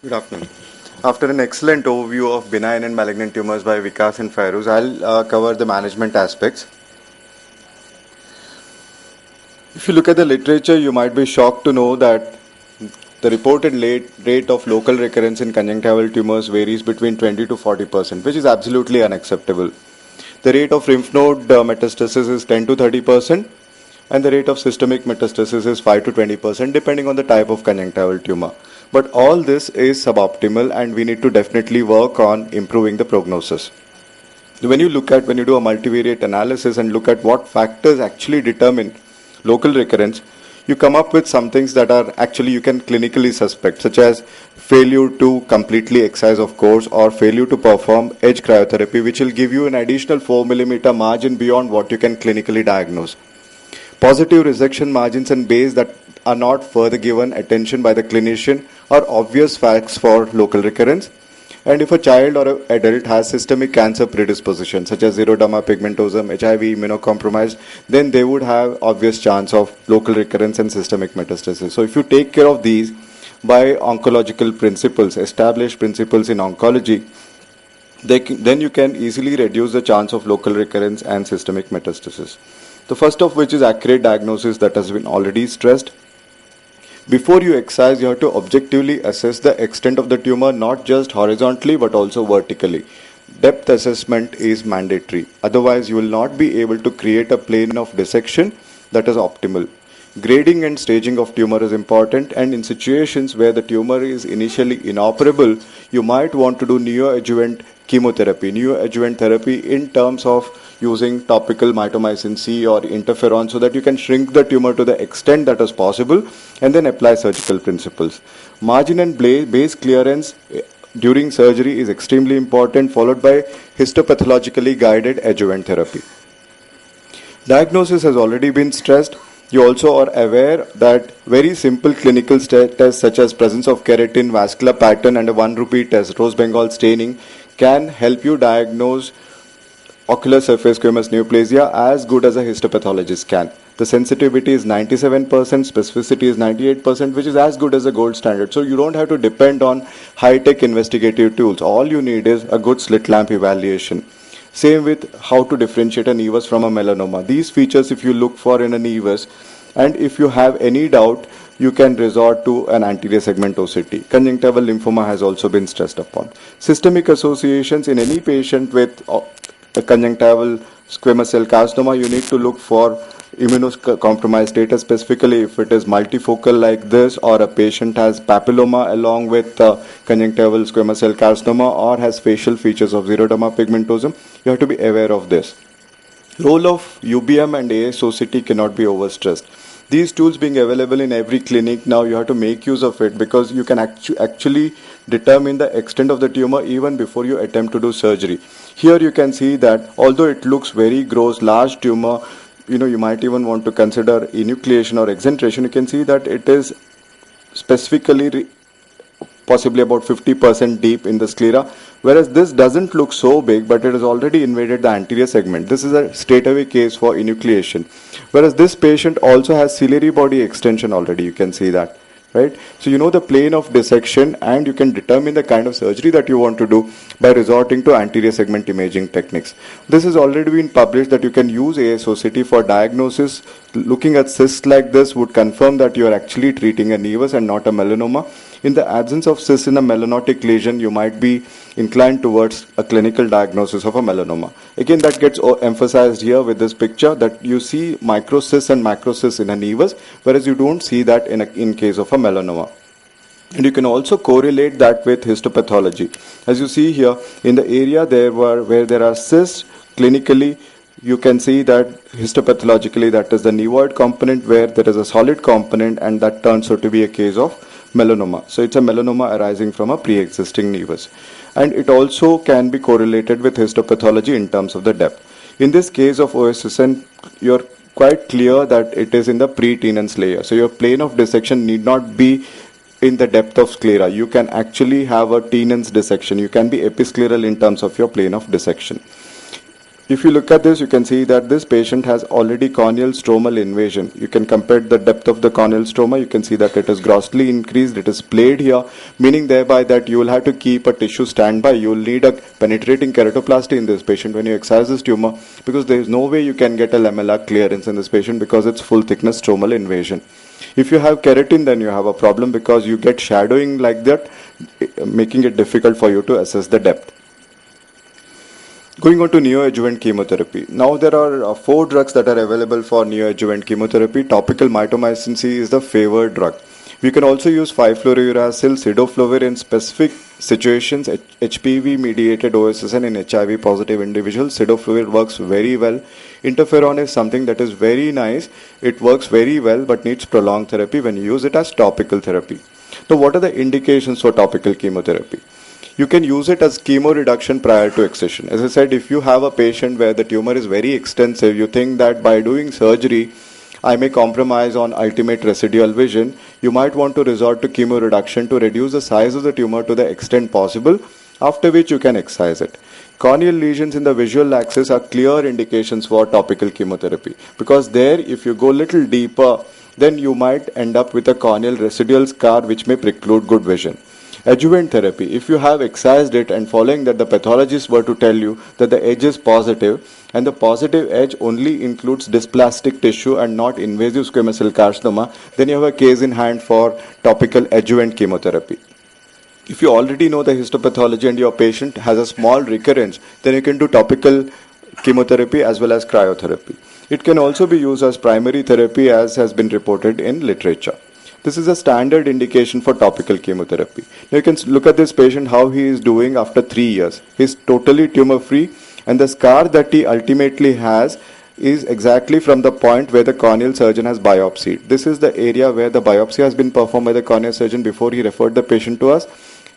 Good afternoon. After an excellent overview of benign and malignant tumors by Vikas and Fairuz, I'll cover the management aspects. If you look at the literature, you might be shocked to know that the reported rate of local recurrence in conjunctival tumors varies between 20 to 40%, which is absolutely unacceptable. The rate of lymph node metastasis is 10 to 30%, and the rate of systemic metastasis is 5 to 20%, depending on the type of conjunctival tumor. But all this is suboptimal, and we need to definitely work on improving the prognosis. When you do a multivariate analysis and look at what factors actually determine local recurrence, you come up with some things that are actually you can clinically suspect, such as failure to completely excise of course or failure to perform edge cryotherapy, which will give you an additional 4 millimeter margin beyond what you can clinically diagnose. Positive resection margins and bays that are not further given attention by the clinician are obvious facts for local recurrence. And if a child or an adult has systemic cancer predisposition, such as xeroderma pigmentosum, HIV, immunocompromised, then they would have obvious chance of local recurrence and systemic metastasis. So if you take care of these by oncological principles, established principles in oncology, then you can easily reduce the chance of local recurrence and systemic metastasis. The first of which is accurate diagnosis, that has been already stressed. Before you excise, you have to objectively assess the extent of the tumor, not just horizontally but also vertically. Depth assessment is mandatory. Otherwise, you will not be able to create a plane of dissection that is optimal. Grading and staging of tumor is important, and in situations where the tumor is initially inoperable, you might want to do neoadjuvant chemotherapy, neoadjuvant therapy in terms of using topical mitomycin C or interferon, so that you can shrink the tumor to the extent that is possible and then apply surgical principles. Margin and base clearance during surgery is extremely important, followed by histopathologically guided adjuvant therapy. Diagnosis has already been stressed. You also are aware that very simple clinical tests such as presence of keratin, vascular pattern and a 1 rupee test, Rose Bengal staining, can help you diagnose ocular surface squamous neoplasia as good as a histopathologist can. The sensitivity is 97%, specificity is 98%, which is as good as the gold standard. So you don't have to depend on high-tech investigative tools. All you need is a good slit lamp evaluation. Same with how to differentiate a nevus from a melanoma. These features if you look for in a nevus, and if you have any doubt, you can resort to an anterior segment OCT. Conjunctival lymphoma has also been stressed upon. Systemic associations in any patient with a conjunctival squamous cell carcinoma, you need to look for immunocompromised status, specifically if it is multifocal like this, or a patient has papilloma along with conjunctival squamous cell carcinoma, or has facial features of xeroderma pigmentosum. You have to be aware of this. Role of UBM and ASOCT cannot be overstressed. These tools being available in every clinic now, you have to make use of it, because you can actually determine the extent of the tumor even before you attempt to do surgery. Here you can see that although it looks very gross, large tumor, you might even want to consider enucleation or exentration. You can see that it is specifically possibly about 50% deep in the sclera, whereas this doesn't look so big, but it has already invaded the anterior segment. This is a straightaway case for enucleation, whereas this patient also has ciliary body extension already. You can see that, right? So you know the plane of dissection, and you can determine the kind of surgery that you want to do by resorting to anterior segment imaging techniques. This has already been published that you can use ASOCT for diagnosis. Looking at cysts like this would confirm that you are actually treating a nevus and not a melanoma. In the absence of cysts in a melanotic lesion, you might be inclined towards a clinical diagnosis of a melanoma. Again, that gets emphasized here with this picture, that you see microcysts and macrocysts in a nevus, whereas you don't see that in case of a melanoma. And you can also correlate that with histopathology. As you see here, in the area where there are cysts, clinically, you can see that histopathologically that is the nevoid component, where there is a solid component, and that turns out to be a case of melanoma. So it's a melanoma arising from a pre-existing nevus. And it also can be correlated with histopathology in terms of the depth. In this case of OSSN, you're quite clear that it is in the pre-tenens layer. So your plane of dissection need not be in the depth of sclera. You can actually have a tenens dissection. You can be episcleral in terms of your plane of dissection. If you look at this, you can see that this patient has already corneal stromal invasion. You can compare the depth of the corneal stroma. You can see that it is grossly increased. It is played here, meaning thereby that you will have to keep a tissue standby. You will need a penetrating keratoplasty in this patient when you excise this tumor, because there is no way you can get a lamellar clearance in this patient because it's full thickness stromal invasion. If you have keratin, then you have a problem because you get shadowing like that, making it difficult for you to assess the depth. Going on to neoadjuvant chemotherapy. Now there are 4 drugs that are available for neoadjuvant chemotherapy. Topical mitomycin C is the favored drug. We can also use 5-fluorouracil, cidoflovir in specific situations, HPV-mediated OSSN in HIV-positive individuals. Cidoflovir works very well. Interferon is something that is very nice. It works very well but needs prolonged therapy when you use it as topical therapy. Now, what are the indications for topical chemotherapy? You can use it as chemo reduction prior to excision. As I said, if you have a patient where the tumor is very extensive, you think that by doing surgery, I may compromise on ultimate residual vision, you might want to resort to chemo reduction to reduce the size of the tumor to the extent possible, after which you can excise it. Corneal lesions in the visual axis are clear indications for topical chemotherapy, because there, if you go little deeper, then you might end up with a corneal residual scar which may preclude good vision. Adjuvant therapy, if you have excised it and following that the pathologist were to tell you that the edge is positive and the positive edge only includes dysplastic tissue and not invasive squamous cell carcinoma, then you have a case in hand for topical adjuvant chemotherapy. If you already know the histopathology and your patient has a small recurrence, then you can do topical chemotherapy as well as cryotherapy. It can also be used as primary therapy as has been reported in literature. This is a standard indication for topical chemotherapy. Now you can look at this patient, how he is doing after 3 years. He is totally tumor free, and the scar that he ultimately has is exactly from the point where the corneal surgeon has biopsied. This is the area where the biopsy has been performed by the corneal surgeon before he referred the patient to us.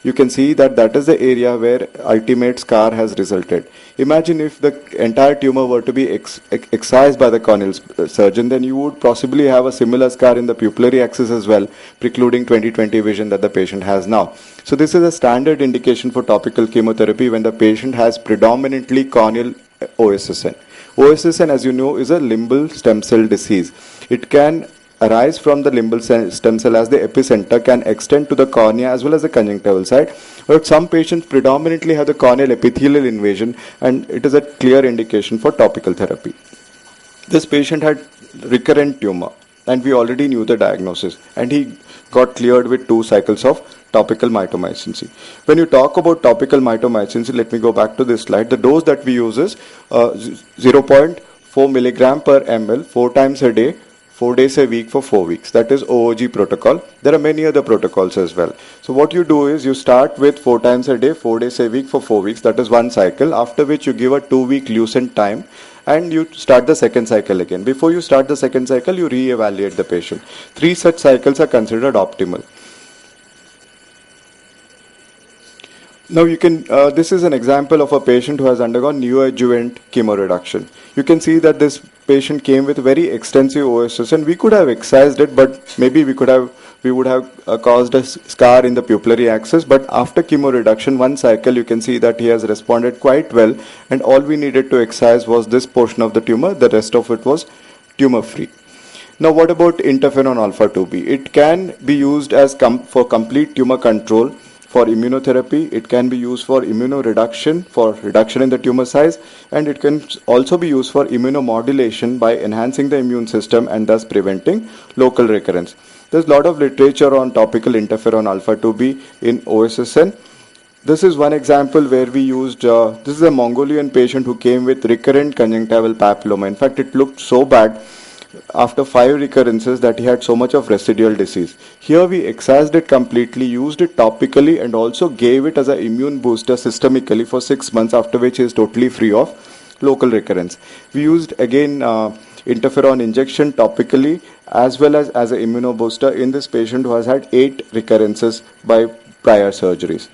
You can see that that is the area where ultimate scar has resulted. Imagine if the entire tumor were to be excised by the corneal surgeon, then you would possibly have a similar scar in the pupillary axis as well, precluding 20/20 vision that the patient has now. So this is a standard indication for topical chemotherapy when the patient has predominantly corneal OSSN. OSSN, as you know, is a limbal stem cell disease. It can arise from the limbal stem cell as the epicenter, can extend to the cornea as well as the conjunctival side. But some patients predominantly have the corneal epithelial invasion, and it is a clear indication for topical therapy. This patient had recurrent tumor, and we already knew the diagnosis, and he got cleared with 2 cycles of topical mitomycin C. When you talk about topical mitomycin C, let me go back to this slide. The dose that we use is 0.4 milligram per ml 4 times a day, 4 days a week for 4 weeks. That is OOG protocol. There are many other protocols as well. So what you do is you start with 4 times a day, 4 days a week for 4 weeks. That is 1 cycle. After which you give a 2-week lucent time and you start the second cycle again. Before you start the second cycle, you re-evaluate the patient. 3 such cycles are considered optimal. Now you can, this is an example of a patient who has undergone neoadjuvant chemoreduction. You can see that this patient came with very extensive OSS, and we could have excised it, but maybe we would have caused a scar in the pupillary axis. But after chemoreduction, 1 cycle, you can see that he has responded quite well, and all we needed to excise was this portion of the tumor. The rest of it was tumor free. Now what about interferon alpha 2b? It can be used as for complete tumor control. For immunotherapy, it can be used for immunoreduction, for reduction in the tumor size, and it can also be used for immunomodulation by enhancing the immune system and thus preventing local recurrence. There's a lot of literature on topical interferon alpha 2b in OSSN. This is one example where we used, this is a Mongolian patient who came with recurrent conjunctival papilloma. In fact, it looked so bad after 5 recurrences that he had so much of residual disease. Here we excised it completely, used it topically, and also gave it as an immune booster systemically for 6 months, after which he is totally free of local recurrence. We used again interferon injection topically as well as an immunobooster in this patient who has had 8 recurrences by prior surgeries.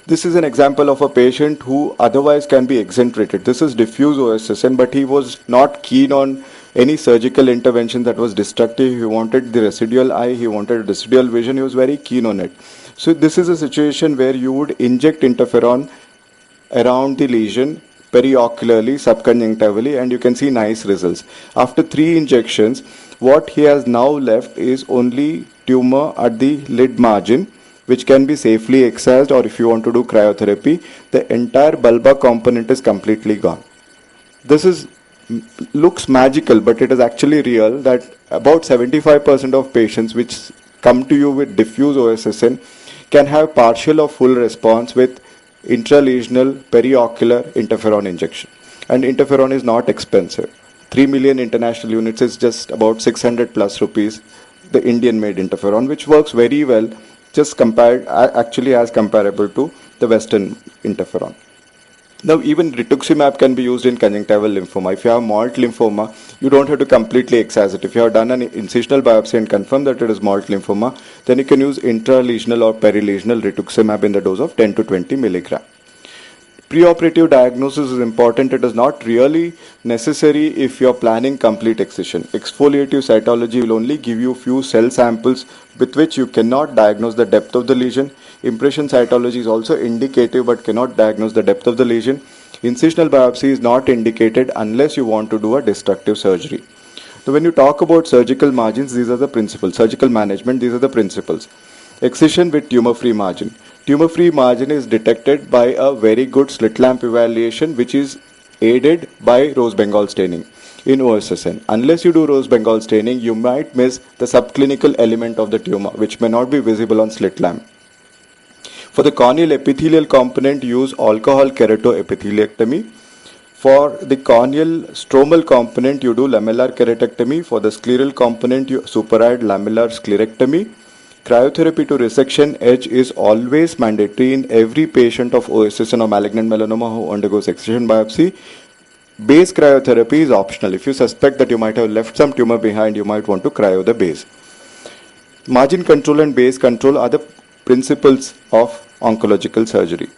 This is an example of a patient who otherwise can be exenerated. This is diffuse OSSN, but he was not keen on any surgical intervention that was destructive. He wanted the residual eye, he wanted residual vision, he was very keen on it. So this is a situation where you would inject interferon around the lesion periocularly, subconjunctivally, and you can see nice results. After 3 injections, what he has now left is only tumor at the lid margin, which can be safely excised, or if you want to do cryotherapy, the entire bulbar component is completely gone. This is looks magical, but it is actually real that about 75% of patients which come to you with diffuse OSSN can have partial or full response with intralesional periocular interferon injection. And interferon is not expensive. 3 million international units is just about 600 plus rupees, the Indian made interferon, which works very well, just compared, actually as comparable to the Western interferon. Now, even rituximab can be used in conjunctival lymphoma. If you have malt lymphoma, you don't have to completely excise it. If you have done an incisional biopsy and confirmed that it is malt lymphoma, then you can use intralesional or perilesional rituximab in the dose of 10 to 20 milligram. Preoperative diagnosis is important. It is not really necessary if you are planning complete excision. Exfoliative cytology will only give you few cell samples with which you cannot diagnose the depth of the lesion. Impression cytology is also indicative but cannot diagnose the depth of the lesion. Incisional biopsy is not indicated unless you want to do a destructive surgery. So when you talk about surgical margins, these are the principles. Surgical management, these are the principles. Excision with tumor-free margin. Tumor-free margin is detected by a very good slit lamp evaluation, which is aided by Rose Bengal staining in OSSN. Unless you do Rose Bengal staining, you might miss the subclinical element of the tumor, which may not be visible on slit lamp. For the corneal epithelial component, use alcohol keratoepitheliectomy. For the corneal stromal component, you do lamellar keratectomy. For the scleral component, you superadd lamellar sclerectomy. Cryotherapy to resection edge is always mandatory in every patient of OSSN or malignant melanoma who undergoes excision biopsy. Base cryotherapy is optional. If you suspect that you might have left some tumor behind, you might want to cryo the base. Margin control and base control are the principles of oncological surgery.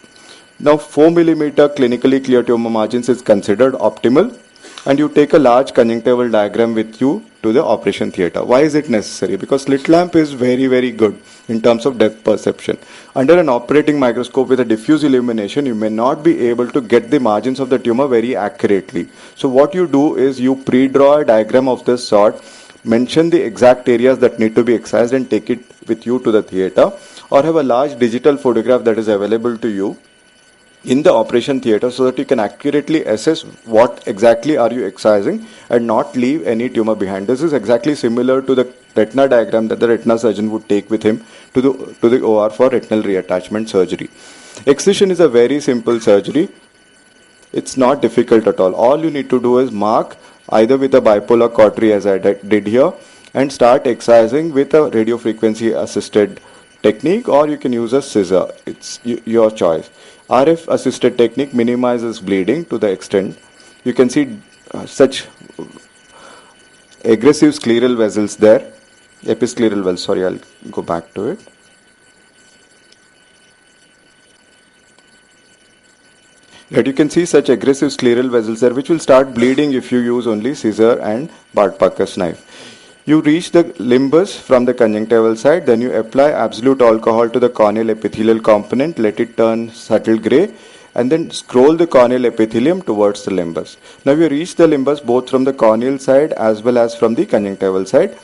Now 4 millimeter clinically clear tumor margins is considered optimal, and you take a large conjunctival diagram with you to the operation theatre. Why is it necessary? Because slit lamp is very good in terms of depth perception. Under an operating microscope with a diffuse illumination, you may not be able to get the margins of the tumor very accurately. So what you do is you pre-draw a diagram of this sort, mention the exact areas that need to be excised and take it with you to the theatre, or have a large digital photograph that is available to you in the operation theatre so that you can accurately assess what exactly are you excising and not leave any tumor behind. This is exactly similar to the retina diagram that the retina surgeon would take with him to the OR for retinal reattachment surgery. Excision is a very simple surgery. It's not difficult at all. All you need to do is mark either with a bipolar cautery as I did here and start excising with a radiofrequency assisted technique, or you can use a scissor. It's your choice. RF assisted technique minimizes bleeding to the extent you can see such aggressive scleral vessels there, episcleral wells. Sorry, I'll go back to it. Right, you can see such aggressive scleral vessels there, which will start bleeding if you use only scissor and Bart Parker's knife. You reach the limbus from the conjunctival side, then you apply absolute alcohol to the corneal epithelial component, let it turn subtle grey, and then scroll the corneal epithelium towards the limbus. Now you reach the limbus both from the corneal side as well as from the conjunctival side.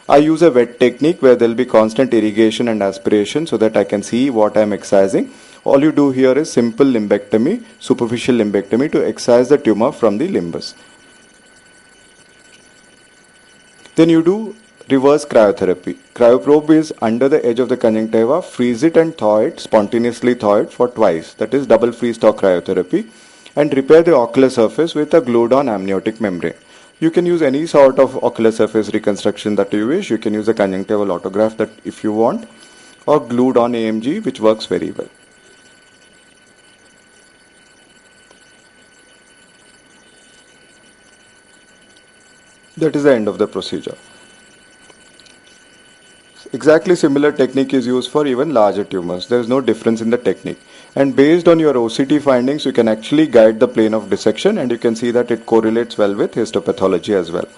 I use a wet technique where there will be constant irrigation and aspiration so that I can see what I am excising. All you do here is simple lumpectomy, superficial lumpectomy, to excise the tumor from the limbus. Then you do reverse cryotherapy. Cryoprobe is under the edge of the conjunctiva, freeze it and thaw it, spontaneously thaw it for twice. That is double freeze thaw cryotherapy, and repair the ocular surface with a glued on amniotic membrane. You can use any sort of ocular surface reconstruction that you wish. You can use a conjunctival autograft that if you want, or glued on AMG, which works very well. That is the end of the procedure. Exactly similar technique is used for even larger tumors. There is no difference in the technique. And based on your OCT findings, you can actually guide the plane of dissection, and you can see that it correlates well with histopathology as well.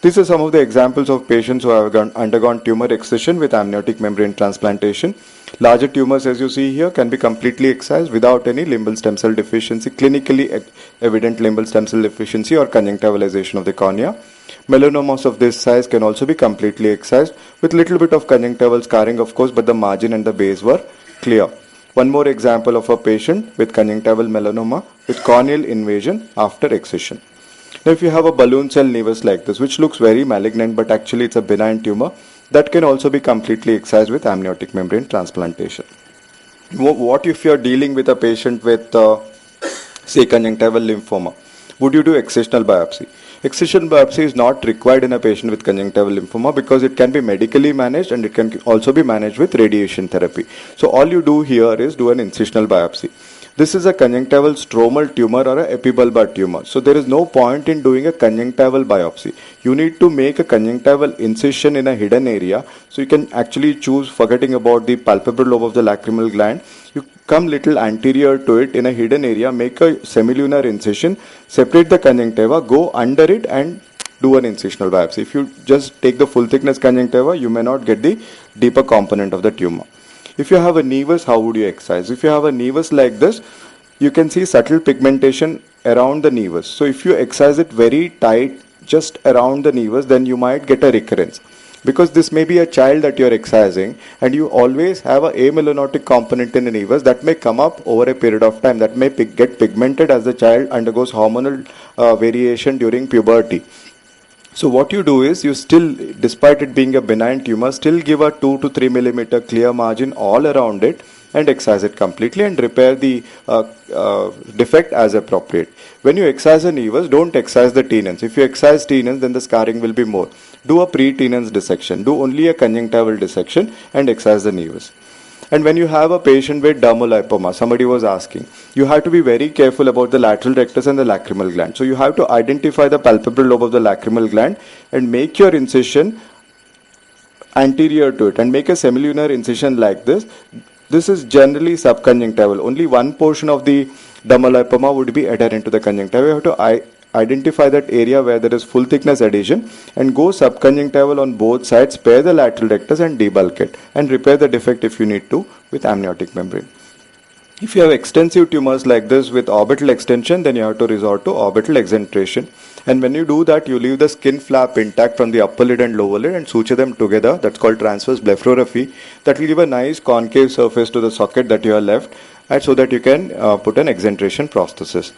These are some of the examples of patients who have undergone tumor excision with amniotic membrane transplantation. Larger tumors, as you see here, can be completely excised without any limbal stem cell deficiency, clinically evident limbal stem cell deficiency or conjunctivalization of the cornea. Melanomas of this size can also be completely excised with little bit of conjunctival scarring, of course, but the margin and the base were clear. One more example of a patient with conjunctival melanoma with corneal invasion after excision. Now, if you have a balloon cell nevus like this, which looks very malignant, but actually it's a benign tumor, that can also be completely excised with amniotic membrane transplantation. What if you are dealing with a patient with, say, conjunctival lymphoma? Would you do excisional biopsy? Excision biopsy is not required in a patient with conjunctival lymphoma because it can be medically managed and it can also be managed with radiation therapy. So all you do here is do an incisional biopsy. This is a conjunctival stromal tumor or a epibulbar tumor. So there is no point in doing a conjunctival biopsy. You need to make a conjunctival incision in a hidden area. So you can actually choose, forgetting about the palpebral lobe of the lacrimal gland, you come little anterior to it in a hidden area, make a semilunar incision, separate the conjunctiva, go under it and do an incisional biopsy. If you just take the full thickness conjunctiva, you may not get the deeper component of the tumor. If you have a nevus, how would you excise? If you have a nevus like this, you can see subtle pigmentation around the nevus. So if you excise it very tight just around the nevus, then you might get a recurrence. Because this may be a child that you are excising and you always have a amelanotic component in the nevus that may come up over a period of time, that may get pigmented as the child undergoes hormonal variation during puberty. So what you do is you still, despite it being a benign tumor, still give a 2 to 3 millimeter clear margin all around it and excise it completely and repair the defect as appropriate. When you excise a nevus, don't excise the tenons. If you excise tenons, then the scarring will be more. Do a pre-tenons dissection. Do only a conjunctival dissection and excise the nevus. And when you have a patient with dermolipoma, somebody was asking, you have to be very careful about the lateral rectus and the lacrimal gland. So you have to identify the palpebral lobe of the lacrimal gland and make your incision anterior to it and make a semilunar incision like this. This is generally subconjunctival. Only one portion of the dermolipoma would be adherent to the conjunctiva. You have to identify that area where there is full thickness adhesion and go subconjunctival on both sides, spare the lateral rectus and debulk it and repair the defect if you need to with amniotic membrane. If you have extensive tumors like this with orbital extension, then you have to resort to orbital exentration. And when you do that, you leave the skin flap intact from the upper lid and lower lid and suture them together. That's called transverse blepharophy. That will give a nice concave surface to the socket that you have left, and so that you can put an exentration prosthesis.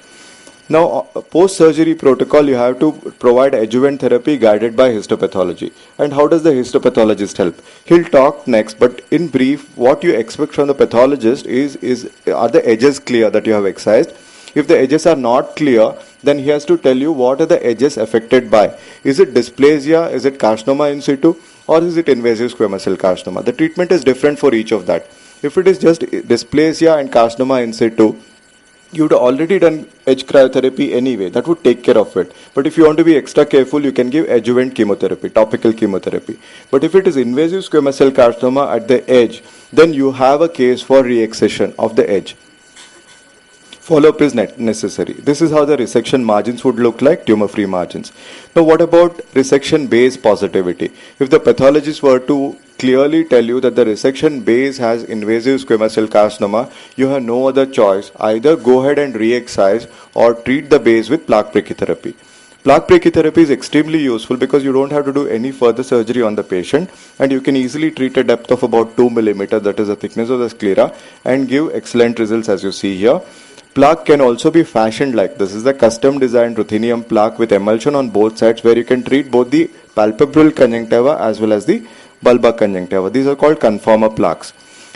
Now, post-surgery protocol, you have to provide adjuvant therapy guided by histopathology. And how does the histopathologist help? He'll talk next, but in brief, what you expect from the pathologist is are the edges clear that you have excised? If the edges are not clear, then he has to tell you what are the edges affected by. Is it dysplasia? Is it carcinoma in situ? Or is it invasive squamous cell carcinoma? The treatment is different for each of that. If it is just dysplasia and carcinoma in situ, you would already done edge cryotherapy anyway. That would take care of it. But if you want to be extra careful, you can give adjuvant chemotherapy, topical chemotherapy. But if it is invasive squamous cell carcinoma at the edge, then you have a case for re-excision of the edge. Follow-up is necessary. This is how the resection margins would look like, tumor-free margins. Now, what about resection base positivity? If the pathologist were to clearly tell you that the resection base has invasive squamous cell carcinoma, you have no other choice. Either go ahead and re-excise or treat the base with plaque brachytherapy. Plaque brachytherapy is extremely useful because you don't have to do any further surgery on the patient and you can easily treat a depth of about 2 millimeters, that is the thickness of the sclera, and give excellent results as you see here. Plaque can also be fashioned like this. This is a custom designed ruthenium plaque with emulsion on both sides where you can treat both the palpebral conjunctiva as well as the bulbar conjunctiva. These are called conformer plaques.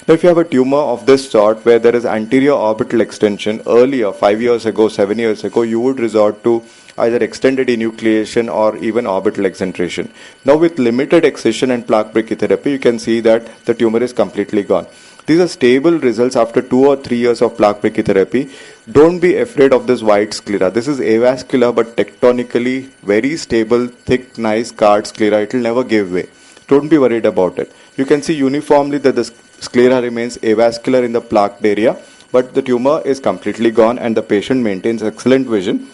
Now, if you have a tumor of this sort where there is anterior orbital extension, earlier, 5 years ago, 7 years ago, you would resort to either extended enucleation or even orbital exentration. Now, with limited excision and plaque brachytherapy, you can see that the tumor is completely gone. These are stable results after 2 or 3 years of plaque brachytherapy. Don't be afraid of this white sclera. This is avascular but tectonically very stable, thick, nice scarred sclera. It will never give way. Don't be worried about it. You can see uniformly that the sclera remains avascular in the plaqued area, but the tumor is completely gone and the patient maintains excellent vision.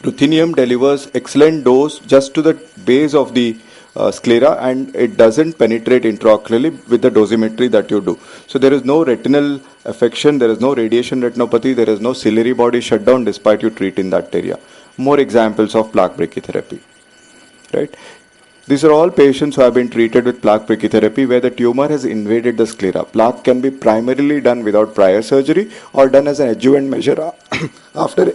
Ruthenium delivers excellent dose just to the base of the sclera, and it doesn't penetrate intraocularly with the dosimetry that you do. So there is no retinal affection, there is no radiation retinopathy, there is no ciliary body shutdown despite you treat in that area. More examples of plaque brachytherapy, right? These are all patients who have been treated with plaque brachytherapy where the tumor has invaded the sclera. Plaque can be primarily done without prior surgery or done as an adjuvant measure after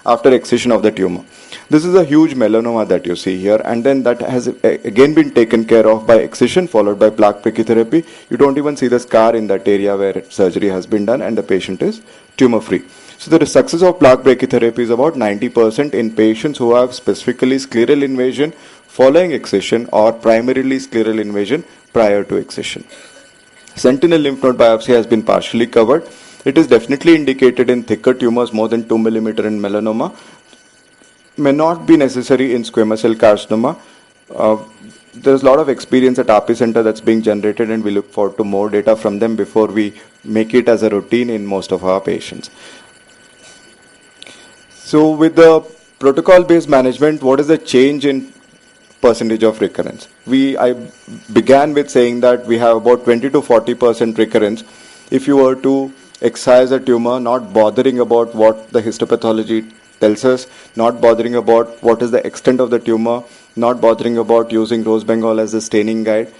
after excision of the tumor. This is a huge melanoma that you see here, and then that has again been taken care of by excision followed by plaque brachytherapy. You don't even see the scar in that area where surgery has been done, and the patient is tumor free. So the success of plaque brachytherapy is about 90% in patients who have specifically scleral invasion following excision or primarily scleral invasion prior to excision. Sentinel lymph node biopsy has been partially covered. It is definitely indicated in thicker tumors more than 2 mm in melanoma. May not be necessary in squamous cell carcinoma. There's a lot of experience at RP Center that's being generated, and we look forward to more data from them before we make it as a routine in most of our patients. So with the protocol-based management, what is the change in percentage of recurrence? I began with saying that we have about 20 to 40% recurrence. If you were to excise a tumor, not bothering about what the histopathology tells us, not bothering about what is the extent of the tumor, not bothering about using Rose Bengal as a staining guide,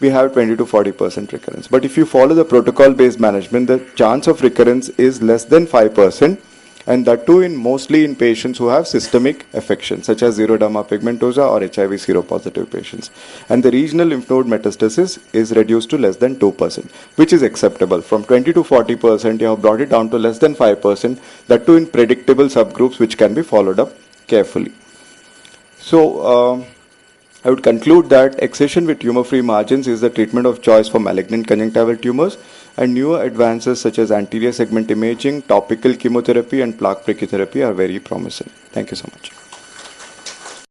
we have 20 to 40% recurrence. But if you follow the protocol-based management, the chance of recurrence is less than 5%. And that too mostly in patients who have systemic affections such as xeroderma pigmentosa or HIV seropositive patients. And the regional lymph node metastasis is reduced to less than 2%, which is acceptable. From 20 to 40%, you have brought it down to less than 5%, that too in predictable subgroups which can be followed up carefully. So, I would conclude that excision with tumor-free margins is the treatment of choice for malignant conjunctival tumors, and newer advances such as anterior segment imaging, topical chemotherapy, and plaque brachytherapy are very promising. Thank you so much.